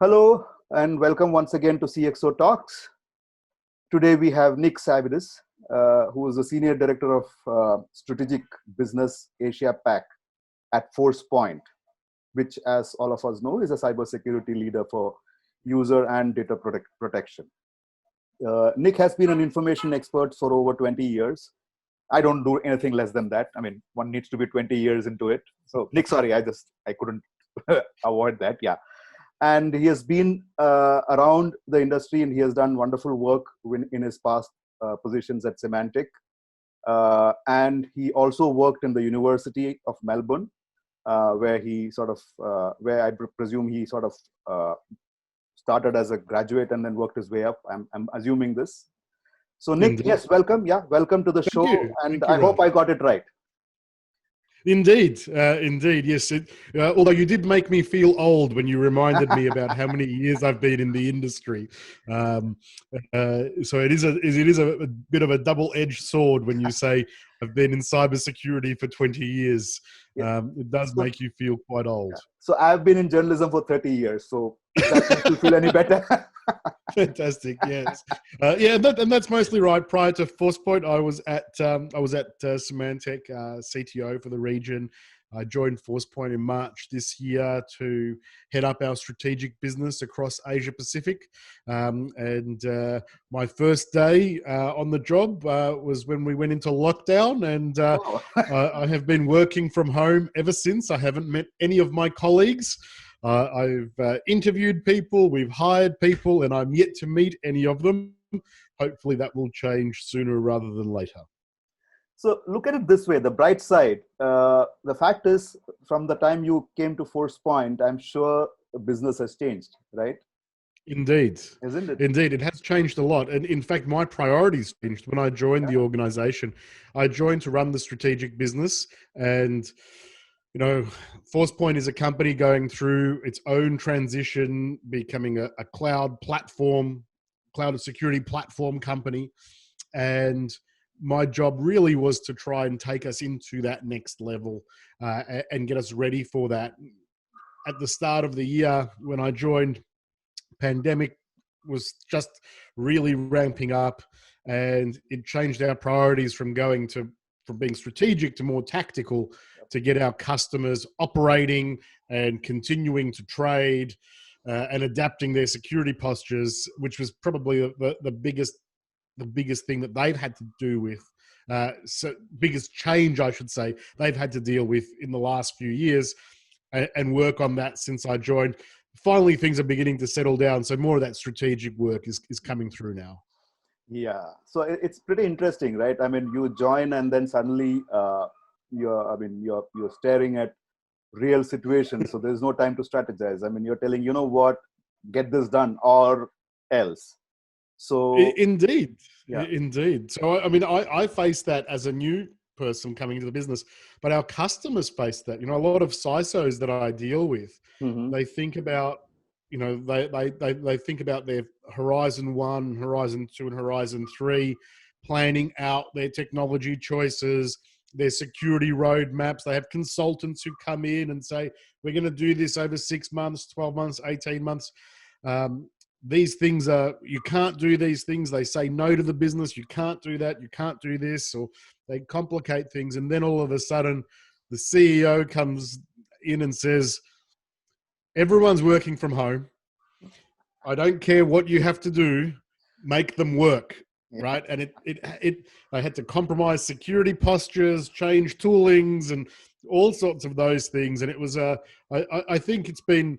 Hello and welcome once again to CXOTalks. Today we have Nick Savvides, who is the Senior Director of Strategic Business Asia Pac at Forcepoint, which, as all of us know, is a cybersecurity leader for user and data protection. Nick has been an information expert for over 20 years. I don't do anything less than that. I mean, one needs to be 20 years into it. So Nick, sorry, I couldn't avoid that. Yeah. And he has been around the industry, and he has done wonderful work in his past positions at Symantec. And he also worked in the University of Melbourne, where I presume he sort of started as a graduate and then worked his way up. I'm assuming this. So Nick, Indeed. yes, welcome. Yeah, welcome to the show. And I hope I got it right. Indeed, yes. Although you did make me feel old when you reminded me about how many years I've been in the industry. So it is a bit of a double-edged sword when you say I've been in cybersecurity for 20 years. Yeah. It does make you feel quite old. Yeah. So I've been in journalism for 30 years. So if that makes you feel any better. Fantastic, yes, and that's mostly right. Prior to Forcepoint, I was at Symantec, CTO for the region. I joined Forcepoint in March this year to head up our strategic business across Asia Pacific. And my first day on the job was when we went into lockdown, and I have been working from home ever since. I haven't met any of my colleagues. I've interviewed people, we've hired people, and I'm yet to meet any of them. Hopefully that will change sooner rather than later. So look at it this way, the bright side. The fact is, from the time you came to Forcepoint, I'm sure the business has changed, right? Indeed. Isn't it? Indeed, it has changed a lot. And in fact, my priorities changed when I joined the organization. I joined to run the strategic business, and Forcepoint is a company going through its own transition, becoming a cloud security platform company. And my job really was to try and take us into that next level and get us ready for that. At the start of the year, when I joined, pandemic was just really ramping up, and it changed our priorities from being strategic to more tactical, to get our customers operating and continuing to trade and adapting their security postures, which was probably the biggest thing that they've had to do with, biggest change, I should say, they've had to deal with in the last few years, and work on that since I joined. Finally, things are beginning to settle down, so more of that strategic work is coming through now. Yeah, so it's pretty interesting, right? I mean, you join and then suddenly you're staring at real situations. So there's no time to strategize. I mean, you're telling, you know what, get this done or else. So indeed. So I mean, I face that as a new person coming into the business, but our customers face that. A lot of CISOs that I deal with, they think about, they think about their Horizon 1, Horizon 2, and Horizon 3, planning out their technology choices, their security roadmaps. They have consultants who come in and say, we're going to do this over 6 months, 12 months, 18 months. These things you can't do these things. They say no to the business. You can't do that. You can't do this, or they complicate things. And then all of a sudden the CEO comes in and says, everyone's working from home. I don't care what you have to do, make them work, right? And I had to compromise security postures, change toolings, and all sorts of those things. And it was I think it's been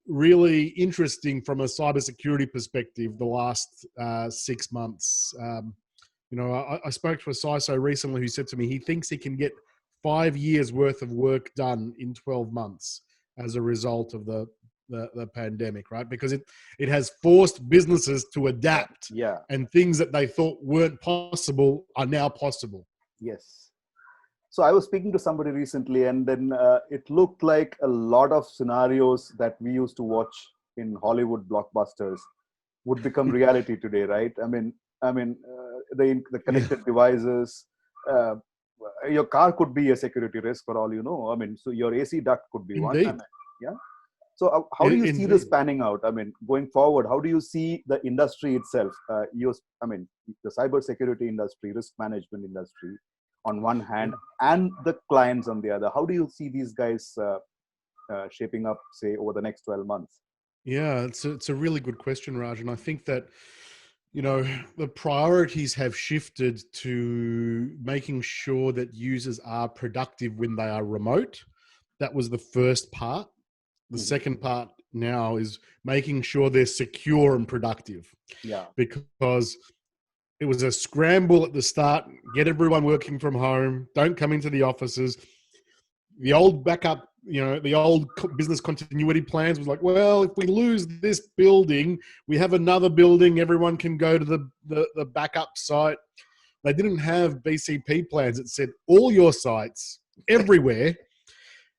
really interesting from a cybersecurity perspective the last 6 months. I spoke to a CISO recently who said to me he thinks he can get 5 years worth of work done in 12 months as a result of the pandemic, right? Because it has forced businesses to adapt, and things that they thought weren't possible are now possible. Yes. So I was speaking to somebody recently, and then it looked like a lot of scenarios that we used to watch in Hollywood blockbusters would become reality today, right? I mean, the connected devices. Your car could be a security risk for all you know. I mean, so your AC duct could be one. Indeed. So how do you see this Indeed. panning out? I mean, going forward, how do you see the industry itself? The cybersecurity industry, risk management industry, on one hand, and the clients on the other. How do you see these guys shaping up, say, over the next 12 months? Yeah, it's a really good question, Raj. And I think that, the priorities have shifted to making sure that users are productive when they are remote. That was the first part. The second part now is making sure they're secure and productive. Yeah. Because it was a scramble at the start, get everyone working from home, don't come into the offices. The old backup, the old business continuity plans was like, well, if we lose this building, we have another building, everyone can go to the backup site. They didn't have BCP plans. It said all your sites everywhere,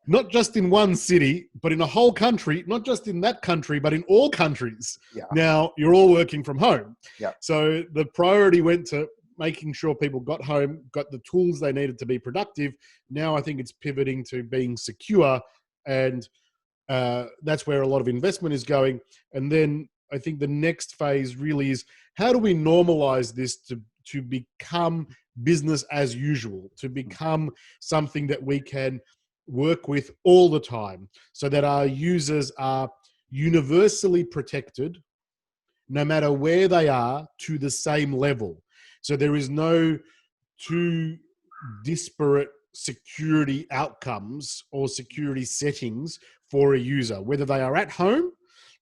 not just in one city, but in a whole country, not just in that country, but in all countries. Yeah. Now you're all working from home. Yeah. So the priority went to making sure people got home, got the tools they needed to be productive. Now I think it's pivoting to being secure, and that's where a lot of investment is going. And then I think the next phase really is, how do we normalize this to become business as usual, to become something that we can work with all the time, so that our users are universally protected, no matter where they are, to the same level. So there is no two disparate security outcomes or security settings for a user, whether they are at home,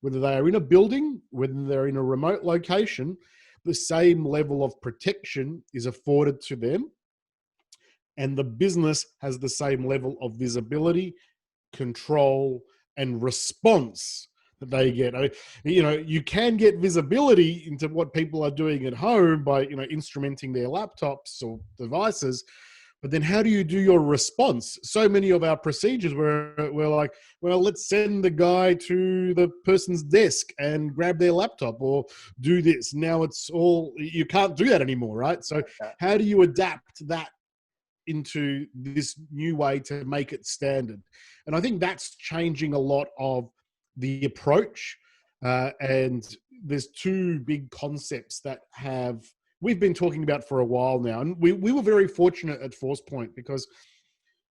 whether they are in a building, whether they're in a remote location. The same level of protection is afforded to them, and the business has the same level of visibility, control, and response that they get. You can get visibility into what people are doing at home by, instrumenting their laptops or devices. But then how do you do your response? So many of our procedures were like, well, let's send the guy to the person's desk and grab their laptop or do this. Now it's all, you can't do that anymore, right? So how do you adapt that into this new way to make it standard? And I think that's changing a lot of the approach. And there's two big concepts that we've been talking about for a while now. And we were very fortunate at Forcepoint because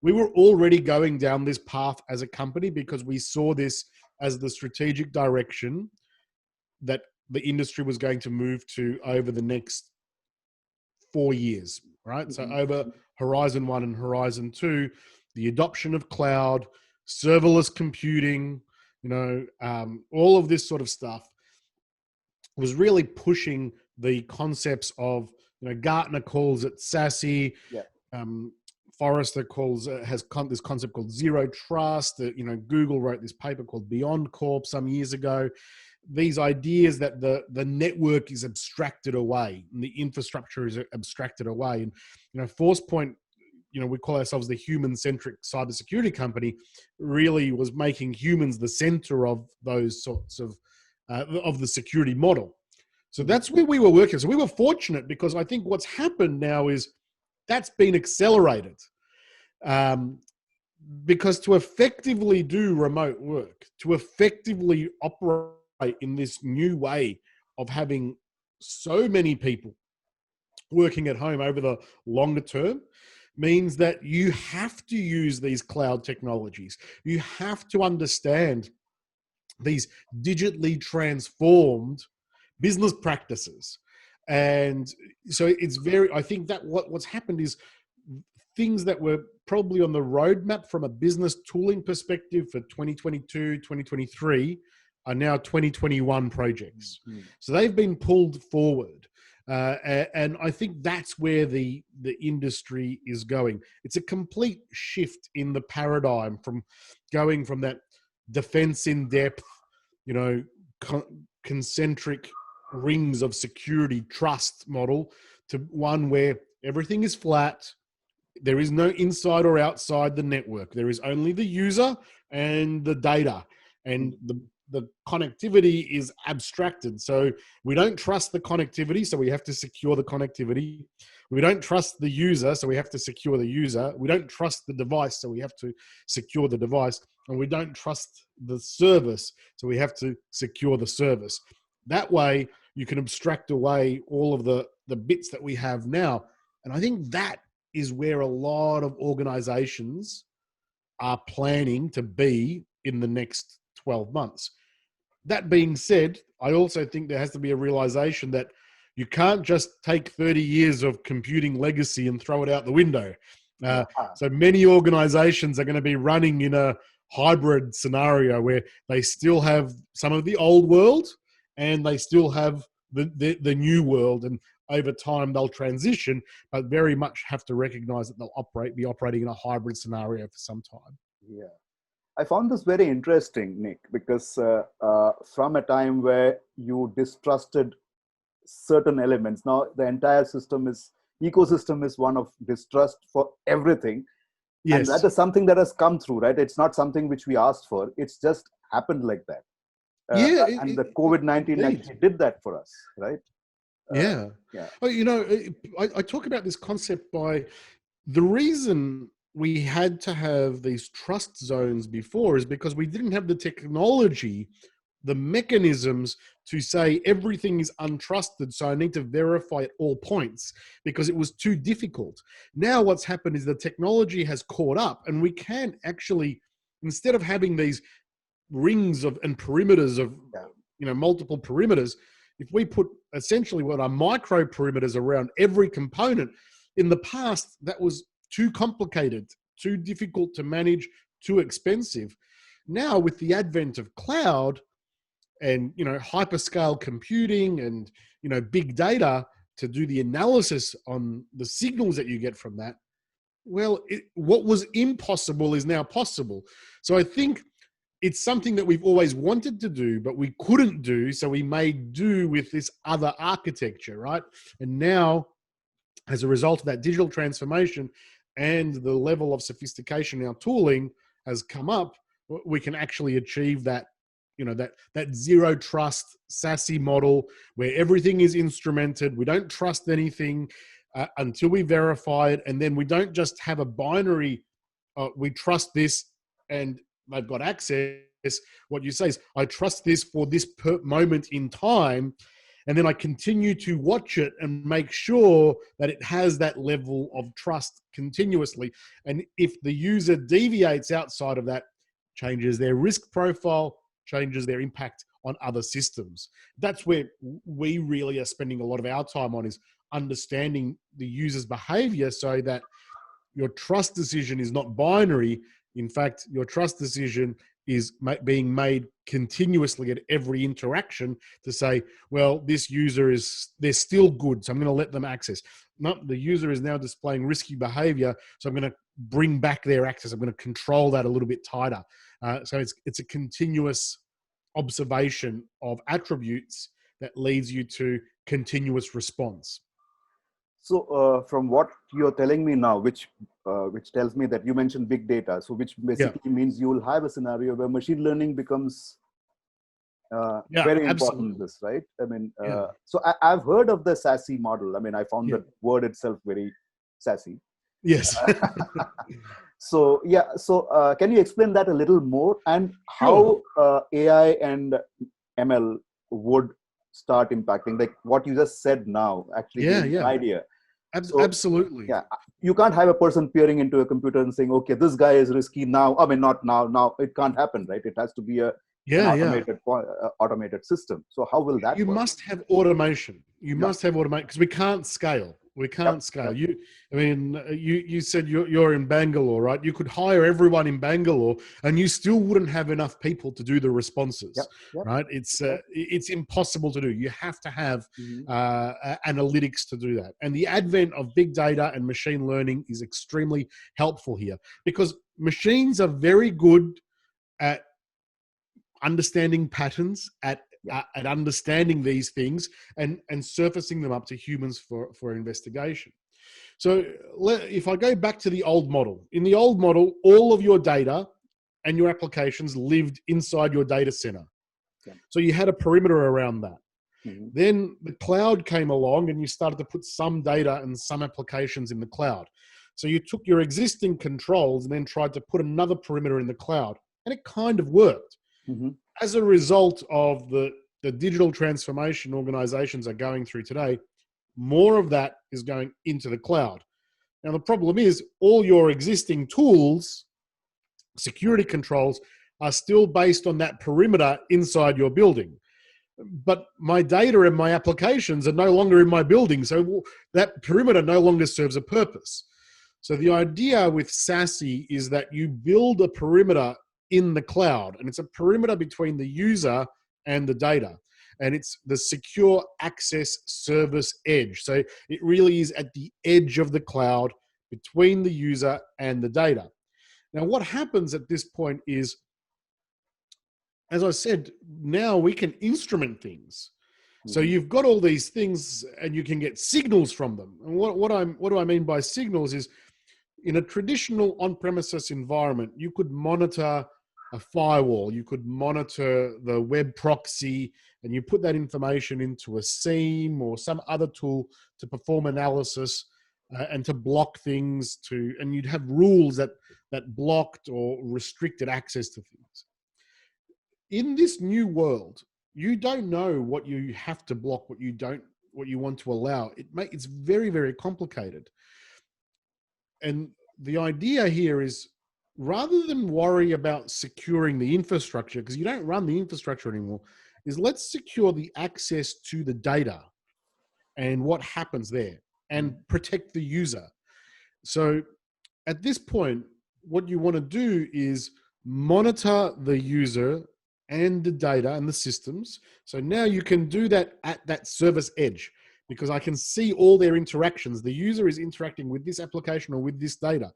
we were already going down this path as a company, because we saw this as the strategic direction that the industry was going to move to over the next 4 years, right? So over Horizon 1 and Horizon 2, the adoption of cloud, serverless computing, all of this sort of stuff was really pushing the concepts of, Gartner calls it SASE. Yeah. Forrester has this concept called zero trust. Google wrote this paper called Beyond Corp some years ago. These ideas that the network is abstracted away and the infrastructure is abstracted away. And, Forcepoint, we call ourselves the human-centric cybersecurity company, really was making humans the center of those sorts of the security model. So that's where we were working. So we were fortunate, because I think what's happened now is that's been accelerated. Because to effectively do remote work, to effectively operate in this new way of having so many people working at home over the longer term, means that you have to use these cloud technologies. You have to understand these digitally transformed business practices. And so I think that what's happened is things that were probably on the roadmap from a business tooling perspective for 2022, 2023 are now 2021 projects. So they've been pulled forward. And I think that's where the industry is going. It's a complete shift in the paradigm from going from that defense in depth, concentric rings of security trust model to one where everything is flat. There is no inside or outside the network. There is only the user and the data, and the connectivity is abstracted. So we don't trust the connectivity, so we have to secure the connectivity. We don't trust the user, so we have to secure the user. We don't trust the device, so we have to secure the device. and we don't trust the service, so we have to secure the service. That way, you can abstract away all of the bits that we have now. And I think that is where a lot of organizations are planning to be in the next 12 months. That being said, I also think there has to be a realization that you can't just take 30 years of computing legacy and throw it out the window. So many organizations are going to be running in a hybrid scenario where they still have some of the old world and they still have the new world. And over time, they'll transition, but very much have to recognize that they'll be operating in a hybrid scenario for some time. Yeah. I found this very interesting, Nick, because from a time where you distrusted certain elements, now the entire ecosystem is one of distrust for everything. Yes. And that is something that has come through, right? It's not something which we asked for. It's just happened like that. And the COVID-19 actually did that for us, right? Yeah. Well, I talk about this concept by the reason we had to have these trust zones before is because we didn't have the technology, the mechanisms to say everything is untrusted, so I need to verify at all points because it was too difficult. Now what's happened is the technology has caught up and we can actually, instead of having these rings and perimeters of multiple perimeters, if we put essentially what are micro perimeters around every component, in the past that was too complicated, too difficult to manage, too expensive. Now with the advent of cloud and hyperscale computing and big data to do the analysis on the signals that you get from that, well, what was impossible is now possible. So I think it's something that we've always wanted to do, but we couldn't do, so we made do with this other architecture, right? And now, as a result of that digital transformation and the level of sophistication in our tooling has come up, we can actually achieve that, that zero trust SASE model where everything is instrumented. We don't trust anything until we verify it. And then we don't just have a binary, we trust this and they've got access. What you say is, I trust this for this moment in time. And then I continue to watch it and make sure that it has that level of trust continuously. And if the user deviates outside of that, changes their risk profile, changes their impact on other systems. That's where we really are spending a lot of our time on, is understanding the user's behavior so that your trust decision is not binary. In fact, your trust decision is being made continuously at every interaction to say, well, this user they're still good, so I'm going to let them access. No, the user is now displaying risky behavior, so I'm going to bring back their access. I'm going to control that a little bit tighter. So it's a continuous observation of attributes that leads you to continuous response. So from what you're telling me now, which tells me that you mentioned big data, so which basically means you will have a scenario where machine learning becomes very important in this, right? I mean, so I've heard of the SASE model. I mean, I found the word itself very sassy. Yes. So can you explain that a little more, and how AI and ML would start impacting, like what you just said now, actually gave an idea. Absolutely. Yeah, you can't have a person peering into a computer and saying, okay, this guy is risky now. I mean, not now. Now it can't happen, right? It has to be an automated system. So how will that work? You must have automation. You must have automation, because we can't scale. We can't scale. You said you're in Bangalore, right? You could hire everyone in Bangalore and you still wouldn't have enough people to do the responses, right? It's impossible to do. You have to have analytics to do that. And the advent of big data and machine learning is extremely helpful here, because machines are very good at understanding patterns, at understanding these things and surfacing them up to humans for investigation. So if I go back to the old model, in the old model, all of your data and your applications lived inside your data center. So you had a perimeter around that. Then the cloud came along and you started to put some data and some applications in the cloud. So you took your existing controls and then tried to put another perimeter in the cloud. And it kind of worked. Mm-hmm. As a result of the digital transformation organizations are going through today, more of that is going into the cloud. Now, the problem is all your existing tools, security controls, are still based on that perimeter inside your building. But my data and my applications are no longer in my building. So that perimeter no longer serves a purpose. So the idea with SASE is that you build a perimeter in the cloud, and it's a perimeter between the user and the data. And it's the secure access service edge. So it really is at the edge of the cloud between the user and the data. Now, what happens at this point is, as I said, now we can instrument things. So you've got all these things and you can get signals from them. And what do I mean by signals is, in a traditional on-premises environment, you could monitor a firewall, you could monitor the web proxy, and you put that information into a SIEM or some other tool to perform analysis and to block things, and you'd have rules that blocked or restricted access to things. In this new world, you don't know what you have to block, what you want to allow. It's very, very complicated. And the idea here is, rather than worry about securing the infrastructure, because you don't run the infrastructure anymore, is let's secure the access to the data and what happens there and protect the user. So at this point, what you want to do is monitor the user and the data and the systems. So now you can do that at that service edge, because I can see all their interactions. The user is interacting with this application or with this data.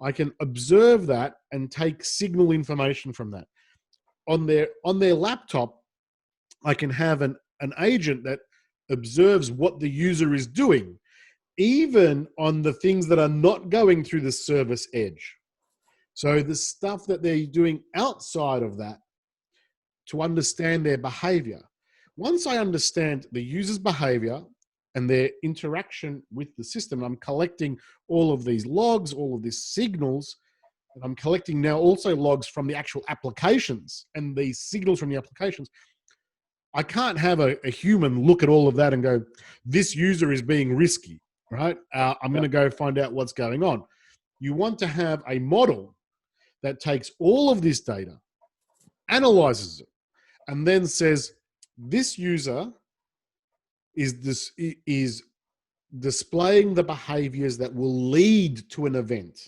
I can observe that and take signal information from that. On their laptop, I can have an agent that observes what the user is doing, even on the things that are not going through the service edge. So the stuff that they're doing outside of that, to understand their behavior. Once I understand the user's behavior and their interaction with the system, I'm collecting all of these logs, all of these signals, and I'm collecting now also logs from the actual applications and these signals from the applications. I can't have a human look at all of that and go, this user is being risky, right? I'm going to go find out what's going on. You want to have a model that takes all of this data, analyzes it, and then says, this user is displaying the behaviors that will lead to an event.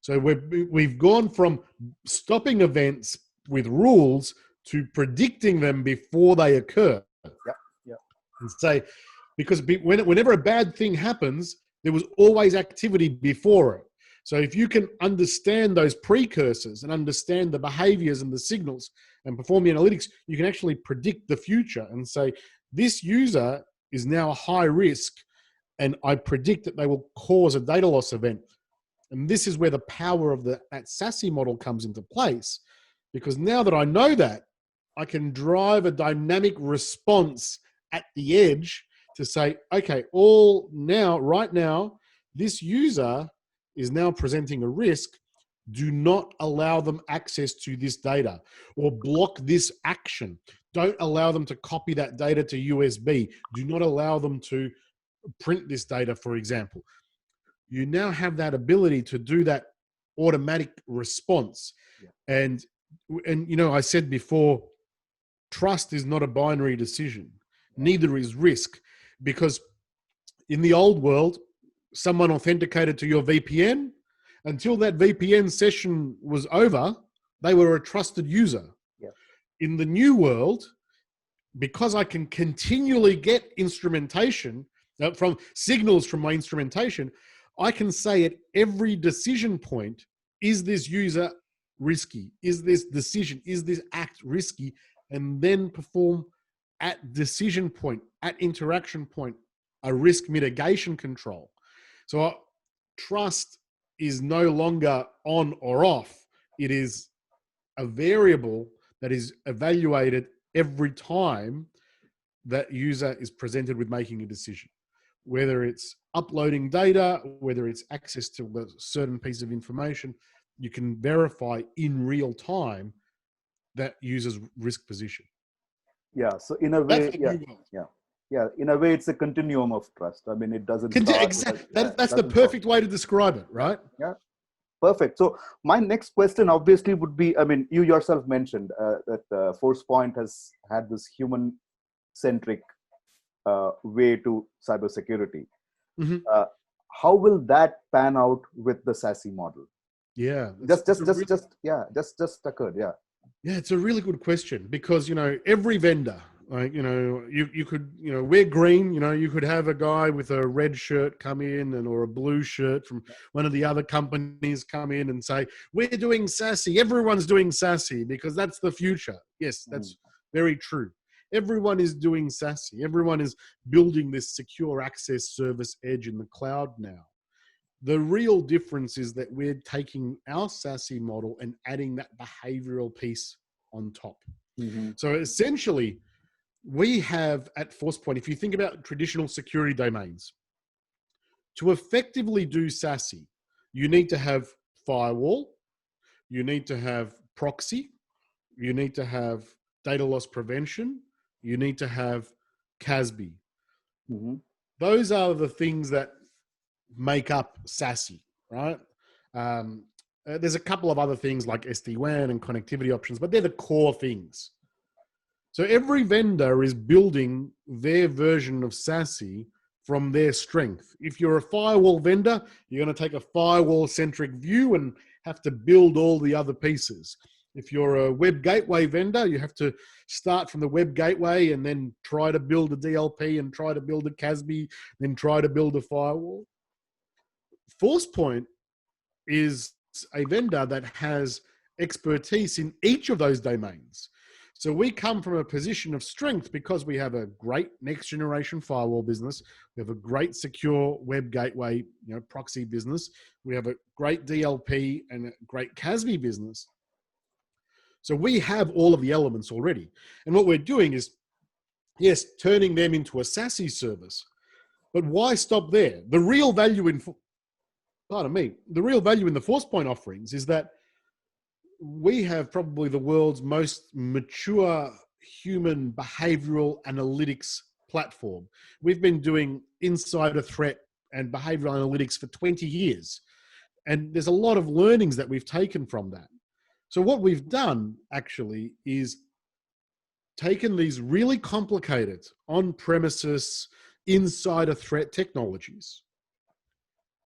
So we've gone from stopping events with rules to predicting them before they occur. And say, because whenever a bad thing happens, there was always activity before it. So if you can understand those precursors and understand the behaviors and the signals and perform the analytics, you can actually predict the future and say, this user is now a high risk, and I predict that they will cause a data loss event. And this is where the power of that SASE model comes into place, because now that I know that, I can drive a dynamic response at the edge to say, okay, right now, this user is now presenting a risk. Do not allow them access to this data, or block this action. Don't allow them to copy that data to USB. Do not allow them to print this data, for example. You now have that ability to do that automatic response. And you know, I said before, trust is not a binary decision. Neither is risk, because in the old world, someone authenticated to your VPN. Until that VPN session was over, they were a trusted user. In the new world, because I can continually get instrumentation from signals from my instrumentation, I can say at every decision point, is this user risky? Is this decision, is this act risky? And then perform at decision point, at interaction point, a risk mitigation control. So trust is no longer on or off. It is a variable that is evaluated every time that user is presented with making a decision, whether it's uploading data, whether it's access to a certain piece of information. you can verify in real time that user's risk position. Yeah. So in a That's way, the yeah, new world. yeah, yeah. In a way, it's a continuum of trust. I mean, it doesn't start with Exactly. yeah, That's the doesn't start. perfect way to describe it, Yeah, right? yeah. Perfect. So my next question obviously would be, I mean, you yourself mentioned that Forcepoint has had this human-centric way to cybersecurity. Mm-hmm. How will that pan out with the SASE model? Yeah. Just occurred. Yeah. Yeah, it's a really good question because, every vendor, like, you could, we're green, you could have a guy with a red shirt come in or a blue shirt from one of the other companies come in and say, we're doing SASE. Everyone's doing SASE because that's the future. Yes, that's very true. Everyone is doing SASE. Everyone is building this secure access service edge in the cloud now. The real difference is that we're taking our SASE model and adding that behavioral piece on top. Mm-hmm. So essentially, we have at Forcepoint, if you think about traditional security domains, to effectively do SASE, you need to have firewall, you need to have proxy, you need to have data loss prevention, you need to have CASB. Mm-hmm. Those are the things that make up SASE, right? There's a couple of other things like SD-WAN and connectivity options, but they're the core things. So every vendor is building their version of SASE from their strength. If you're a firewall vendor, you're going to take a firewall-centric view and have to build all the other pieces. If you're a web gateway vendor, you have to start from the web gateway and then try to build a DLP and try to build a CASB, then try to build a firewall. Forcepoint is a vendor that has expertise in each of those domains. So we come from a position of strength because we have a great next generation firewall business. We have a great secure web gateway, proxy business. We have a great DLP and a great CASB business. So we have all of the elements already. And what we're doing is, yes, turning them into a SASE service. But why stop there? The real value in the real value in the Forcepoint offerings is that we have probably the world's most mature human behavioral analytics platform. We've been doing insider threat and behavioral analytics for 20 years. And there's a lot of learnings that we've taken from that. So what we've done actually is taken these really complicated on-premises insider threat technologies,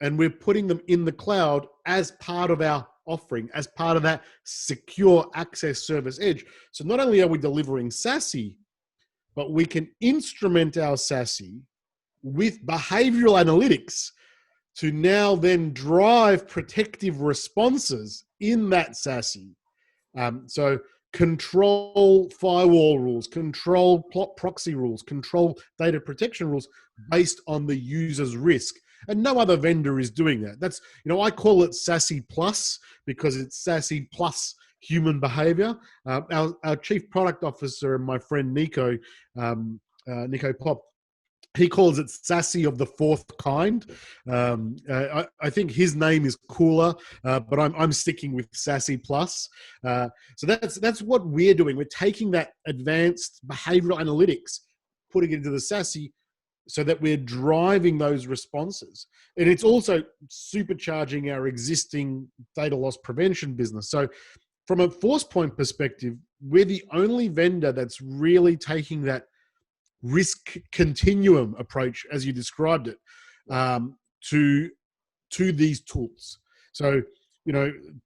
and we're putting them in the cloud as part of our offering, as part of that secure access service edge. So not only are we delivering SASE, but we can instrument our SASE with behavioral analytics to now then drive protective responses in that SASE. So control firewall rules, control proxy rules, control data protection rules based on the user's risk. And no other vendor is doing that. That's, I call it SASE Plus because it's SASE Plus human behavior. Our chief product officer and my friend Nico Pop, he calls it SASE of the fourth kind. I think his name is cooler, but I'm sticking with SASE Plus. So that's what we're doing. We're taking that advanced behavioral analytics, putting it into the SASE, so that we're driving those responses. And it's also supercharging our existing data loss prevention business. So from a Forcepoint perspective, we're the only vendor that's really taking that risk continuum approach, as you described it, to these tools. So,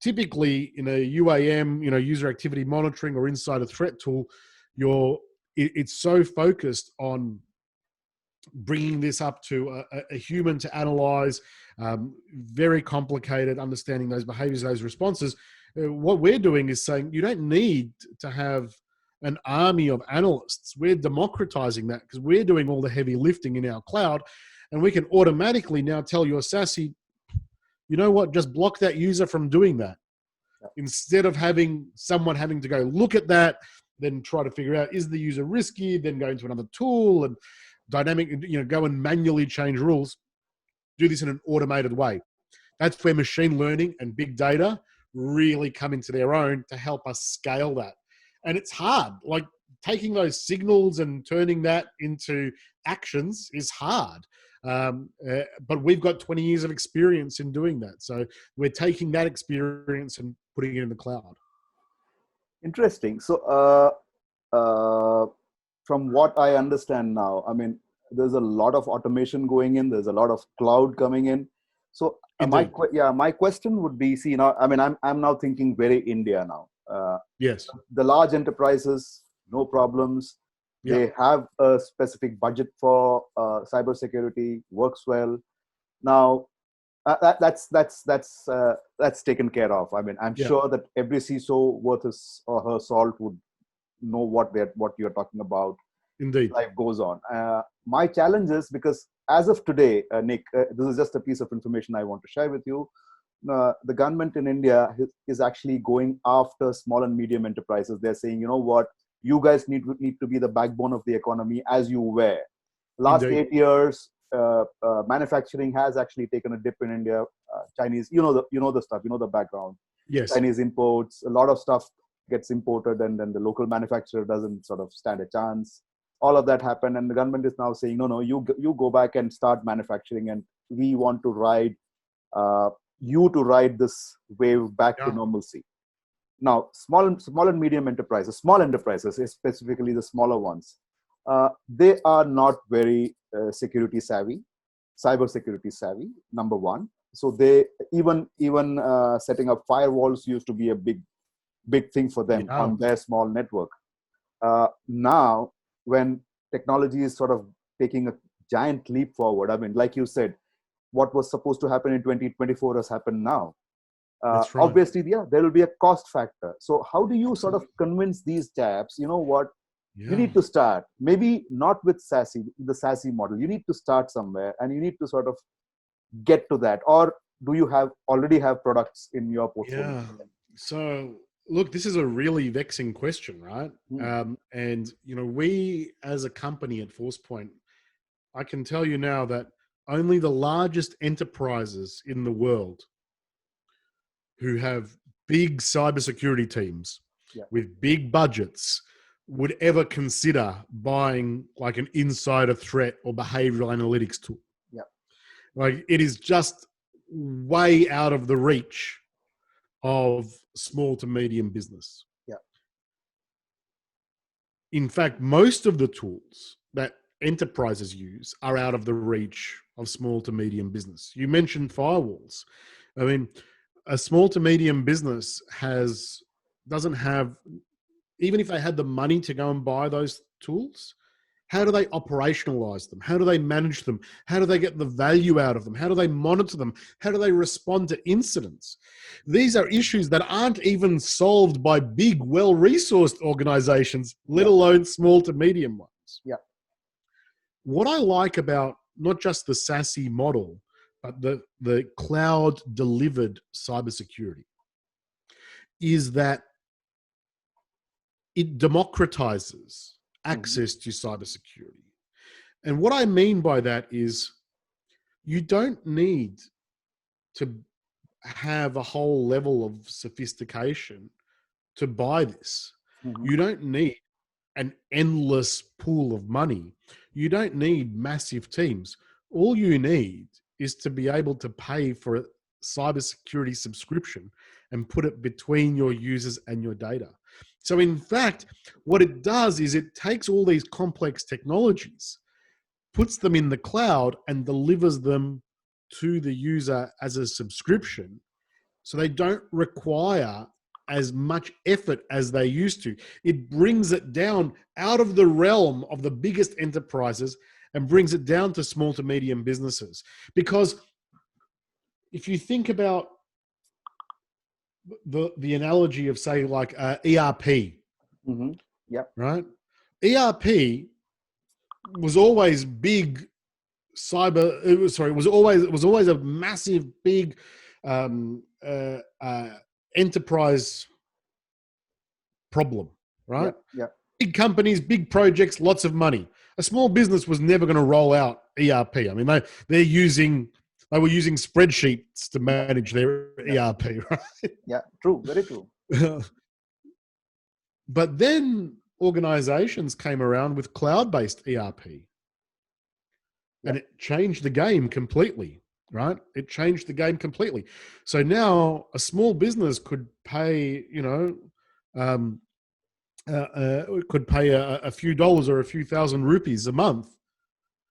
typically in a UAM, user activity monitoring or insider threat tool, it's so focused on bringing this up to a human to analyze, very complicated, understanding those behaviors, those responses. What we're doing is saying you don't need to have an army of analysts. We're democratizing that because we're doing all the heavy lifting in our cloud, and we can automatically now tell your SASE, you know what, just block that user from doing that. Instead of having someone having to go look at that, then try to figure out, is the user risky, then go into another tool and go and manually change rules. Do this in an automated way. That's where machine learning and big data really come into their own to help us scale that. And it's hard. Like taking those signals and turning that into actions is hard. But we've got 20 years of experience in doing that. So we're taking that experience and putting it in the cloud. Interesting. So from what I understand now, I mean, there's a lot of automation going in. There's a lot of cloud coming in. So my question would be, see, now, I mean, I'm now thinking very India now. Yes. The large enterprises, no problems. Yep. They have a specific budget for cybersecurity, works well. Now, that's taken care of. I mean, I'm sure that every CISO worth his or her salt would know what you're talking about. Indeed. Life goes on. My challenge is, because as of today, Nick, this is just a piece of information I want to share with you. The government in India is actually going after small and medium enterprises. They're saying, you know what, you guys need to be the backbone of the economy, as you were. Last Indeed. 8 years, manufacturing has actually taken a dip in India. Chinese, you know the stuff, you know the background. Yes. Chinese imports, a lot of stuff gets imported, and then the local manufacturer doesn't sort of stand a chance. All of that happened, and the government is now saying, no, you go back and start manufacturing, and we want to ride this wave back to normalcy. Now, small and medium enterprises, small enterprises, specifically the smaller ones, they are not very security savvy, cybersecurity savvy, number one. So they even setting up firewalls used to be a big thing for them on their small network. Now, when technology is sort of taking a giant leap forward, I mean, like you said, what was supposed to happen in 2024 has happened now. That's right. Obviously, there will be a cost factor. So how do you sort of convince these chaps, you know what, you need to start, maybe not with SASE, the SASE model, you need to start somewhere, and you need to sort of get to that? Or do you already have products in your portfolio? Yeah. So look, this is a really vexing question, right? And, you know, we as a company at Forcepoint, I can tell you now that only the largest enterprises in the world who have big cybersecurity teams with big budgets would ever consider buying like an insider threat or behavioral analytics tool. Yeah. Like it is just way out of the reach of small to medium business. Yeah. In fact, most of the tools that enterprises use are out of the reach of small to medium business. You mentioned firewalls. I mean, a small to medium business doesn't have, even if they had the money to go and buy those tools, how do they operationalize them? How do they manage them? How do they get the value out of them? How do they monitor them? How do they respond to incidents? These are issues that aren't even solved by big, well-resourced organizations, let alone small to medium ones. Yeah. What I like about not just the SASE model, but the cloud-delivered cybersecurity is that it democratizes access to cybersecurity. And what I mean by that is you don't need to have a whole level of sophistication to buy this. You don't need an endless pool of money. You don't need massive teams. All you need is to be able to pay for a cybersecurity subscription and put it between your users and your data. So in fact, what it does is it takes all these complex technologies, puts them in the cloud, and delivers them to the user as a subscription. So they don't require as much effort as they used to. It brings it down out of the realm of the biggest enterprises and brings it down to small to medium businesses. Because if you think about the analogy of, say, like ERP, right? ERP was always big cyber. It was always a massive, big enterprise problem, right? Yeah. Big companies, big projects, lots of money. A small business was never going to roll out ERP. I mean, they're using They were using spreadsheets to manage their ERP, right? Yeah, true, very true. But then organizations came around with cloud-based ERP, and it changed the game completely, right? It changed the game completely. So now a small business could pay, could pay a few dollars or a few thousand rupees a month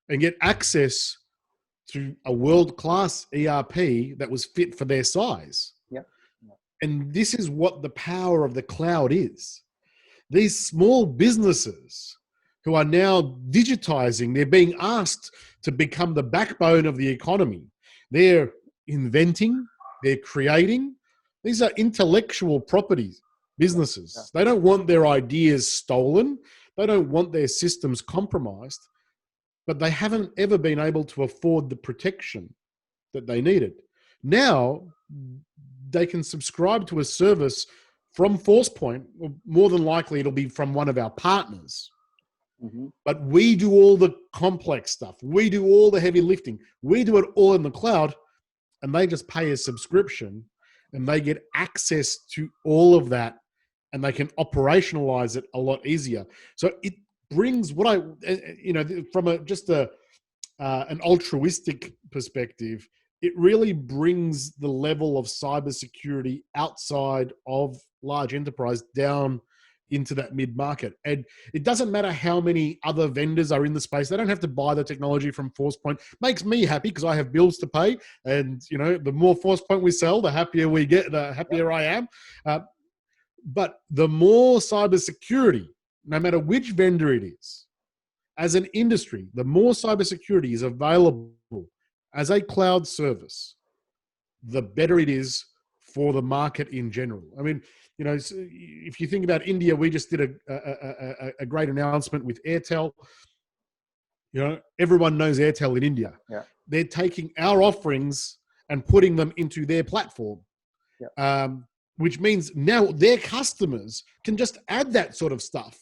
and get access to a world-class ERP that was fit for their size. Yeah. And this is what the power of the cloud is. These small businesses who are now digitizing, they're being asked to become the backbone of the economy. They're inventing, they're creating. These are intellectual properties, businesses. They don't want their ideas stolen. They don't want their systems compromised, but they haven't ever been able to afford the protection that they needed. Now, they can subscribe to a service from Forcepoint. More than likely, it'll be from one of our partners. Mm-hmm. But we do all the complex stuff. We do all the heavy lifting. We do it all in the cloud, and they just pay a subscription, and they get access to all of that, and they can operationalize it a lot easier. So it brings what from an altruistic perspective, it really brings the level of cybersecurity outside of large enterprise down into that mid-market. And it doesn't matter how many other vendors are in the space. They don't have to buy the technology from Forcepoint. Makes me happy because I have bills to pay. And, the more Forcepoint we sell, the happier we get, the happier I am. But the more cybersecurity, no matter which vendor it is, as an industry, the more cybersecurity is available as a cloud service, the better it is for the market in general. I mean, if you think about India, we just did a great announcement with Airtel. Everyone knows Airtel in India. Yeah. They're taking our offerings and putting them into their platform, which means now their customers can just add that sort of stuff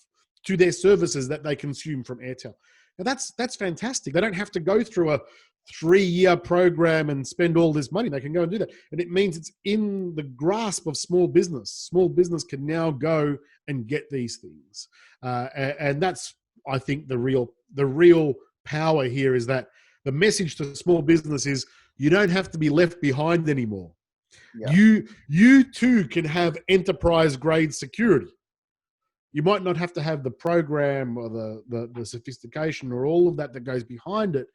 to their services that they consume from Airtel. Now that's fantastic. They don't have to go through a 3-year program and spend all this money. They can go and do that. And it means it's in the grasp of small business. Small business can now go and get these things. And that's, I think, the real power here is that the message to small business is you don't have to be left behind anymore. Yeah. You too can have enterprise grade security. You might not have to have the program or the sophistication or all of that goes behind it,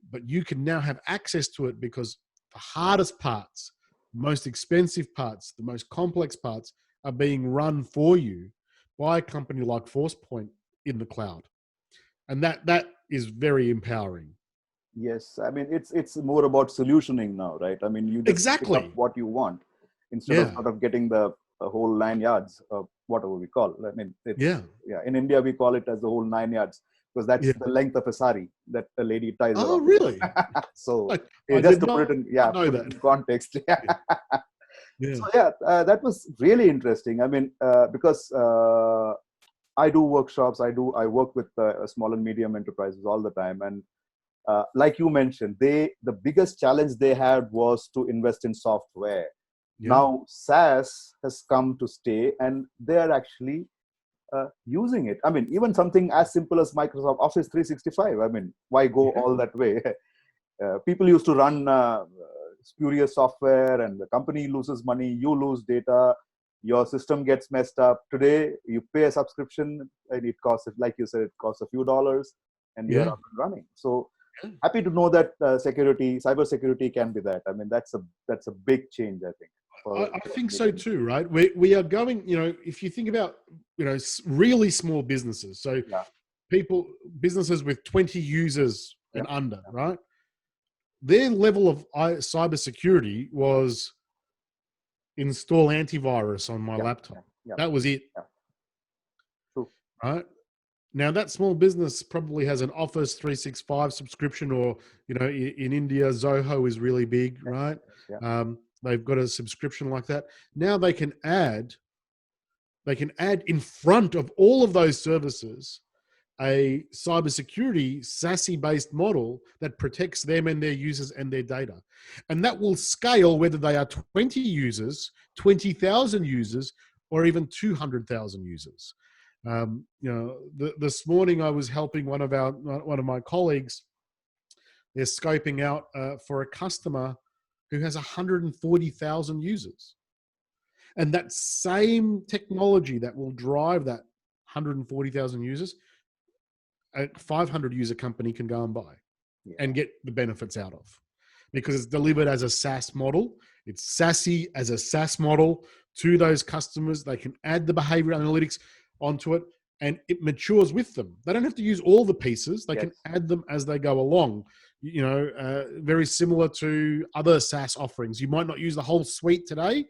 but you can now have access to it because the hardest parts, most expensive parts, the most complex parts are being run for you by a company like Forcepoint in the cloud. And that is very empowering. Yes, I mean, it's more about solutioning now, right? I mean, you just pick up what you want instead of sort of getting the whole 9 yards of whatever we call. I mean, in India, we call it as the whole 9 yards. Because that's the length of a sari that a lady ties around. Oh, really? So I just to put it in context. So that was really interesting. I mean, because I do workshops, I work with small and medium enterprises all the time, and like you mentioned, the biggest challenge they had was to invest in software. Yeah. Now SaaS has come to stay, and they are actually using it. I mean, even something as simple as Microsoft Office 365. I mean, why go all that way? People used to run spurious software, and the company loses money, you lose data, your system gets messed up. Today, you pay a subscription, and it costs, like you said, it costs a few dollars, and you're up and running. So happy to know that cybersecurity can be that. I mean, that's a big change, I think. I think so too, right? We are going, if you think about, really small businesses. So businesses with 20 users and under, right? Their level of cybersecurity was install antivirus on my laptop. That was it. True. Right? Now that small business probably has an Office 365 subscription, or, in India, Zoho is really big, right? They've got a subscription like that. Now they can add in front of all of those services a cybersecurity SASE-based model that protects them and their users and their data. And that will scale whether they are 20 users, 20,000 users, or even 200,000 users. This morning I was helping one of my colleagues. They're scoping out for a customer who has 140,000 users. And that same technology that will drive that 140,000 users, a 500 user company can go and buy and get the benefits out of, because it's delivered as a SaaS model. It's SASE as a SaaS model to those customers. They can add the behavior analytics onto it, and it matures with them. They don't have to use all the pieces. They can add them as they go along. Very similar to other SaaS offerings. You might not use the whole suite today,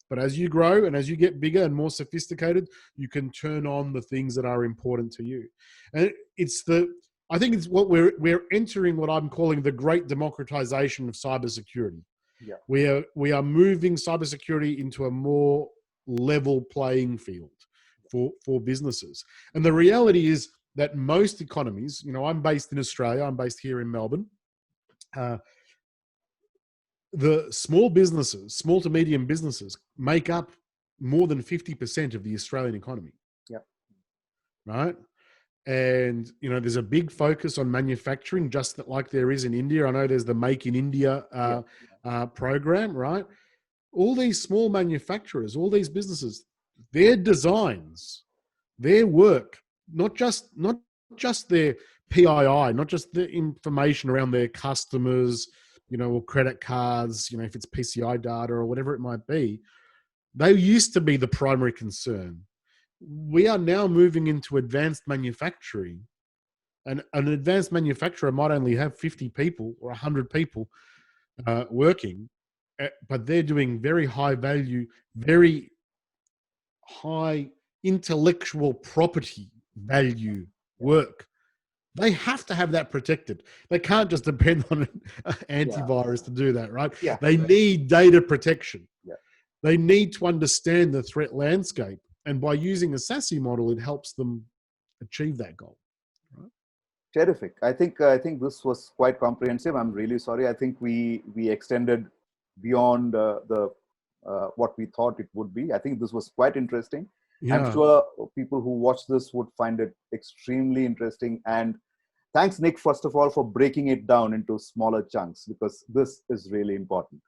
but as you grow and as you get bigger and more sophisticated, you can turn on the things that are important to you. And I think it's what we're entering what I'm calling the great democratization of cybersecurity. Yeah. We are moving cybersecurity into a more level playing field for businesses. And the reality is that most economies, I'm based in Australia, I'm based here in Melbourne. The small to medium businesses make up more than 50% of the Australian economy. Yeah. Right. And, there's a big focus on manufacturing, just like there is in India. I know there's the Make in India program, right? All these small manufacturers, all these businesses, their designs, their work, not just their PII, not just the information around their customers, or credit cards, if it's PCI data or whatever it might be, they used to be the primary concern. We are now moving into advanced manufacturing, and an advanced manufacturer might only have 50 people or 100 people working, but they're doing very high value, very high intellectual property value work. They have to have that protected. They can't just depend on antivirus to do that, right? Yeah. They need data protection. Yeah. They need to understand the threat landscape. And by using a SASE model, it helps them achieve that goal. Right? Terrific. I think this was quite comprehensive. I'm really sorry. I think we extended beyond what we thought it would be. I think this was quite interesting. Yeah. I'm sure people who watch this would find it extremely interesting. And thanks, Nick, first of all, for breaking it down into smaller chunks, because this is really important.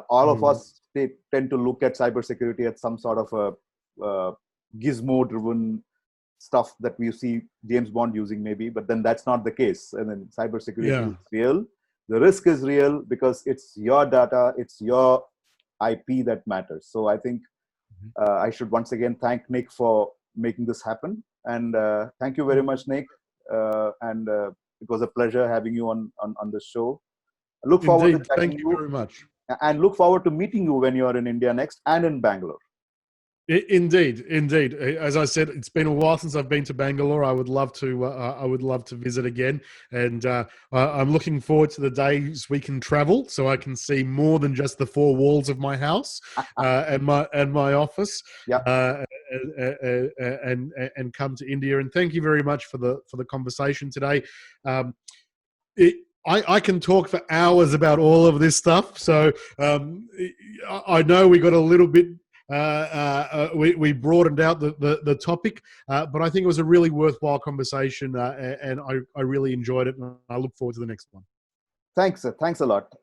All of us tend to look at cybersecurity as some sort of a gizmo-driven stuff that we see James Bond using maybe, but then that's not the case. And then cybersecurity is real. The risk is real because it's your data, it's your IP that matters. So I think I should once again thank Nick for making this happen. And thank you very much, Nick. And it was a pleasure having you on the show. I look forward to thank you very much. And look forward to meeting you when you're in India next and in Bangalore. Indeed. As I said, it's been a while since I've been to Bangalore. I would love to visit again, and I'm looking forward to the days we can travel, so I can see more than just the four walls of my house and my office. Yeah. And come to India. And thank you very much for the conversation today. I can talk for hours about all of this stuff. So I know we got a little bit. We broadened out the topic, but I think it was a really worthwhile conversation, and I really enjoyed it, and I look forward to the next one. Thanks a lot.